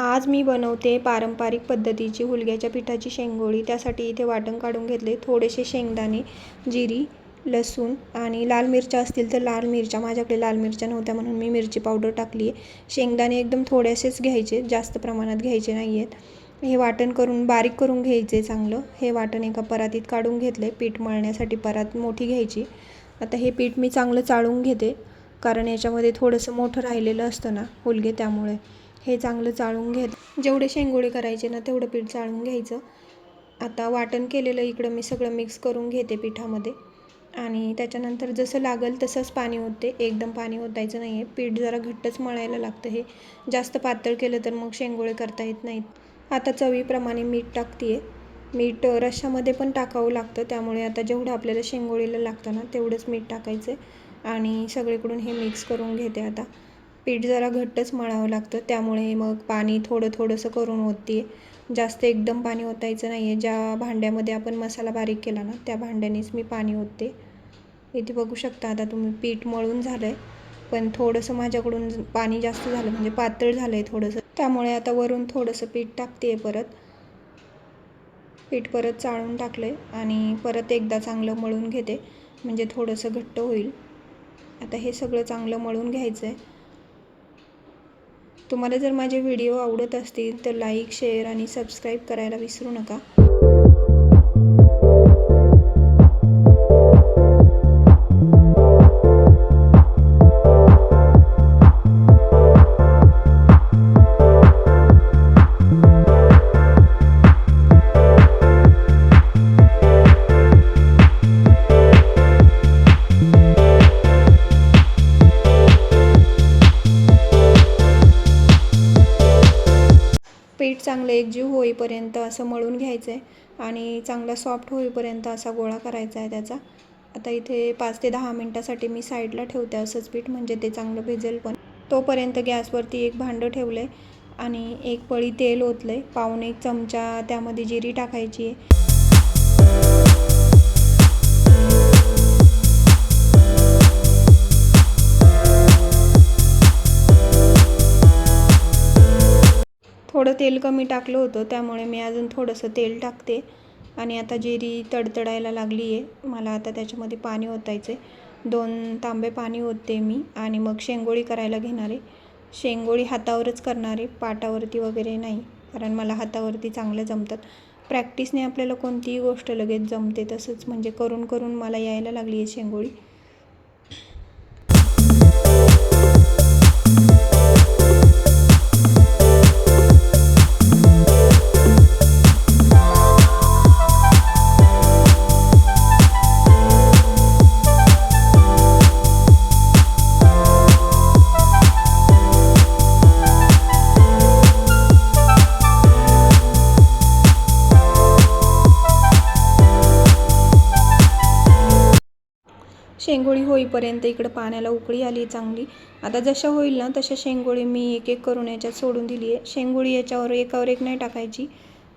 आज मी बनवते पारंपरिक पद्धतीची हुलग्याच्या पिठाची शेंगोळी। त्यासाठी इथे वाटण काढून घेतले, थोडेसे शेंगदाणे, जिरी, लसूण आणि लाल मिरच्या असतील तर लाल मिरच्या। माझ्याकडे लाल मिरच्या नव्हत्या म्हणून मी मिरची पावडर टाकली आहे। शेंगदाणे एकदम थोडेसेच घ्यायचे, जास्त प्रमाणात घ्यायचे नाही आहेत। हे वाटण करून बारीक करून घ्यायचे चांगलं। हे वाटण एका परातीत काढून घेतले। पीठ मळण्यासाठी परात मोठी घ्यायची। आता हे पीठ मी चांगलं चाळून घेते, कारण याच्यामध्ये थोडंसं मोठं राहिलेलं असतं ना हुलगे, त्यामुळे हे चांगलं चाळून घेत। जेवढे शेंगोळे करायचे ना तेवढं पीठ चाळून घ्यायचं। आता वाटण केलेलं इकडं मी सगळं मिक्स करून घेते पिठामध्ये आणि त्याच्यानंतर जसं लागेल तसंच पाणी ओतते। एकदम पाणी ओतायचं नाही आहे, पीठ जरा घट्टच मळायला लागतं। हे जास्त पातळ केलं तर मग शेंगोळे करता येत नाहीत। आता चवीप्रमाणे मीठ टाकते आहे। मीठ रश्श्यामध्ये पण टाकावं लागतं, त्यामुळे आता जेवढं आपल्याला शेंगोळीला लागतं ना तेवढंच मीठ टाकायचं आणि सगळीकडून हे मिक्स करून घेते। आता पीठ जरा घट्टच मळावं लागतं, त्यामुळे मग पाणी थोडंसं करून ओतते। जास्त एकदम पाणी ओतायचं नाही आहे। ज्या भांड्यामध्ये आपण मसाला बारीक केला ना त्या भांड्यानेच मी पाणी ओतते। इथे बघू शकता आता तुम्ही, पीठ मळून झालं आहे, पण थोडंसं माझ्याकडून पाणी जास्त झालं, म्हणजे पातळ झालं आहे थोडंसं, त्यामुळे आता वरून थोडंसं पीठ टाकते आहे। पीठ परत चाळून टाकलं आहे आणि परत एकदा चांगलं मळून घेते, म्हणजे थोडंसं घट्ट होईल। आता हे सगळं चांगलं मळून घ्यायचं आहे। तुम्हाला जर माझे व्हिडिओ आवडत असतील तर लाईक, शेअर आणि सबस्क्राईब करायला विसरू नका। पीठ चांगलं एकजीव होईपर्यंत असं मळून घ्यायचं आहे आणि चांगला सॉफ्ट होईपर्यंत असा गोळा करायचा आहे त्याचा। आता इथे 5 ते 10 मिनटासाठी मी साईडला ठेवते असंच पीठ, म्हणजे ते चांगलं भिजेल पण। तोपर्यंत गॅसवरती एक भांडं ठेवलं आहे आणि एक पळी तेल ओतलं आहे। पाऊण 1 चमचा त्यामध्ये जिरी टाकायची आहे। थोडं तेल कमी टाकलं होतं, त्यामुळे मी अजून थोडंसं तेल टाकते आणि आता जिरी तडतडायला लागली आहे। मला आता त्याच्यामध्ये पाणी ओतायचं आहे। 2 तांबे पाणी ओतते मी आणि मग शेंगोळी करायला घेणार आहे। शेंगोळी हातावरच करणार आहे, पाटावरती वगैरे नाही, कारण मला हातावरती चांगलं जमतात। प्रॅक्टिसने आपल्याला कोणतीही गोष्ट लगेच जमते, तसंच म्हणजे करून करून मला यायला लागली आहे शेंगोळी। शेंगोळी होईपर्यंत इकडं पाण्याला उकळी आली चांगली। आता जशा होईल ना तशा शेंगोळी मी एक एक करून याच्यात सोडून दिली आहे। शेंगोळी याच्यावर एकावर एक नाही टाकायची,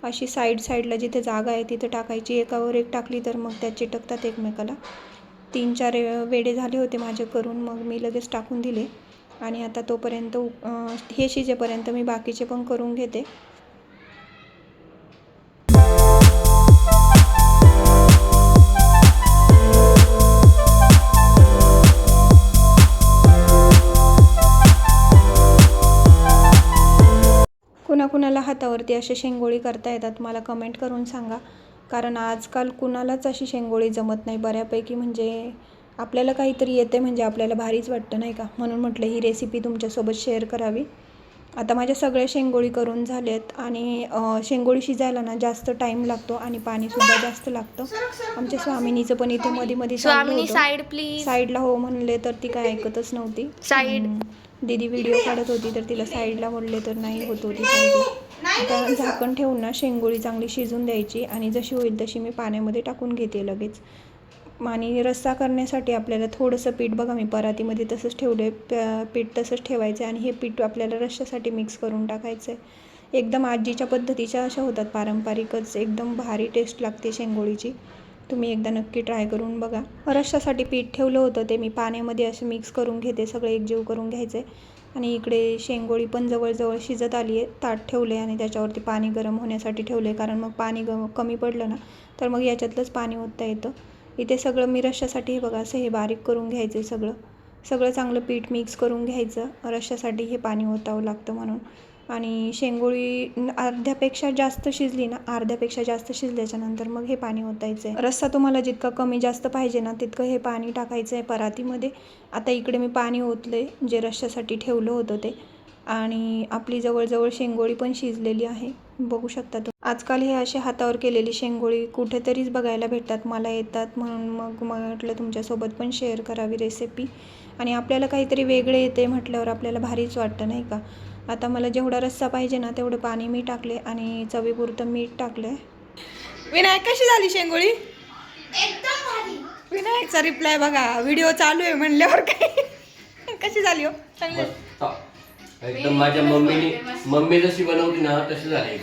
अशी साईडला जिथे जागा आहे तिथे टाकायची। एकावर एक टाकली तर मग त्या चिटकतात एकमेकाला। 3-4 वेळे झाले होते माझे करून, मग मी लगेच टाकून दिले आणि आता तोपर्यंत हे शिजेपर्यंत मी बाकीचे पण करून घेते। कुणाला हातावरती असे शेंगोळी करता येतात मला कमेंट करून सांगा, कारण आजकाल कुणालाच अशी शेंगोळी जमत नाही बऱ्यापैकी। म्हणजे आपल्याला काहीतरी येते म्हणजे आपल्याला भारीच वाटतं नाही का, म्हणून म्हटलं ही रेसिपी तुमच्यासोबत शेअर करावी। आता माझ्या सगळ्या शेंगोळी करून झाल्यात आणि शेंगोळी शिजायला ना जास्त टाईम लागतो आणि पाणीसुद्धा जास्त लागतं। आमच्या स्वामिनीचं पण इथे मध्ये साईडला हो म्हणले तर ती काय ऐकतच नव्हती। दीदी व्हिडिओ काढत होती तर तिला साईडला म्हणले तर नाही होत होती साईडला। आता झाकण ठेवून ना शेंगोळी चांगली शिजून द्यायची आणि जशी होईल तशी मी पाण्यामध्ये टाकून घेते लगेच। आणि रस्सा करण्यासाठी आपल्याला थोडंसं पीठ, बघा मी परातीमध्ये तसंच ठेवले, पीठ तसंच ठेवायचं आणि हे पीठ आपल्याला रस्स्यासाठी मिक्स करून टाकायचं आहे। एकदम आजीच्या पद्धतीच्या अशा होतात पारंपरिकच, एकदम भारी टेस्ट लागते शेंगोळीची। तुम्ही एकदा नक्की ट्राय करून बघा। रश्श्यासाठी पीठ ठेवलं होतं ते मी पाण्यामध्ये असं मिक्स करून घेते, सगळं एकजीव करून घ्यायचं आहे। आणि इकडे शेंगोळी पण जवळजवळ शिजत आली आहे. ताट ठेवले आणि त्याच्यावरती पाणी गरम होण्यासाठी ठेवले, कारण मग पाणी कमी पडलं ना तर मग याच्यातलंच पाणी ओतता येतं. इथे सगळं मी रश्श्यासाठी हे बघा असं हे बारीक करून घ्यायचं आहे. सगळं चांगलं पीठ मिक्स करून घ्यायचं. रश्श्यासाठी हे पाणी ओतावं लागतं म्हणून. आणि शेंगोळी अर्ध्यापेक्षा जास्त शिजली ना, अर्ध्यापेक्षा जास्त शिजल्याच्यानंतर मग हे पाणी ओतायचं आहे. रस्सा तुम्हाला जितका कमी जास्त पाहिजे ना तितकं हे पाणी टाकायचं आहे परातीमध्ये. आता इकडे मी पाणी ओतले जे रश्श्यासाठी ठेवलं होतं ते. आणि आपली जवळजवळ शेंगोळी पण शिजलेली आहे, बघू शकता तुम्ही. आजकाल हे असे हातावर केलेली शेंगोळी कुठेतरीच बघायला भेटतात. मला येतात म्हणून मग म्हटलं तुमच्यासोबत पण शेअर करावी रेसिपी. आणि आपल्याला काहीतरी वेगळे येते म्हटल्यावर आपल्याला भारीच वाटतं नाही का. आता मला जेवढा रस्सा पाहिजे ना तेवढं पाणी मी टाकले आणि चवीपुरतं मीठ टाकलं. विनायक कशी झाली शेंगोळी? एकदम भारी. विनायकचा रिप्लाय बघा, व्हिडिओ चालू आहे म्हणल्यावर काय कशी झाली हो? चांगली एकदम माझ्या मम्मी जशी बनवली ना तशी झाली.